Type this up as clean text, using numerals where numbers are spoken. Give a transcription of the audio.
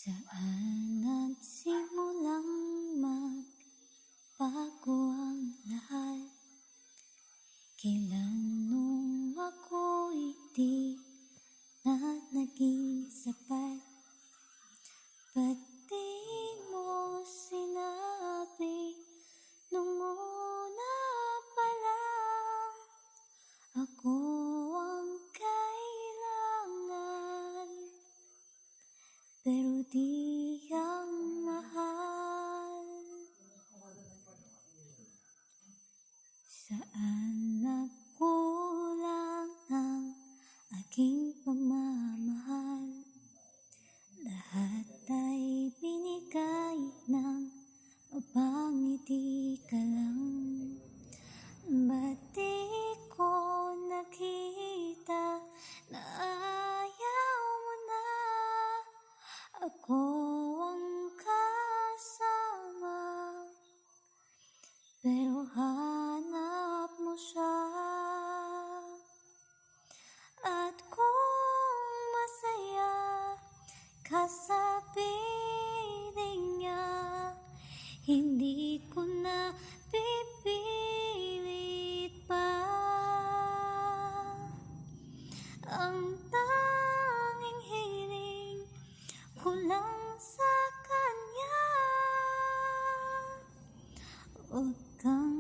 Saan nagsimulang magbago ang lahat? Kailan nung ako'y di na naging sapat? Ba't di mo sinabi nung una pa lang? Ako ang kailangan, pero di ang mahal. Saan nagkulang ang aking pagmamahal? Lahat ay binigay ng mapangiti ka lang. Ba't di ko nakita na ayaw mo na? Ako ang kasama, pero hanap mo siya. At kung masaya ka sa piling niya, hindi ko na pipilit pa. Ang tanging hiling ko lang sa kanya, huwag kang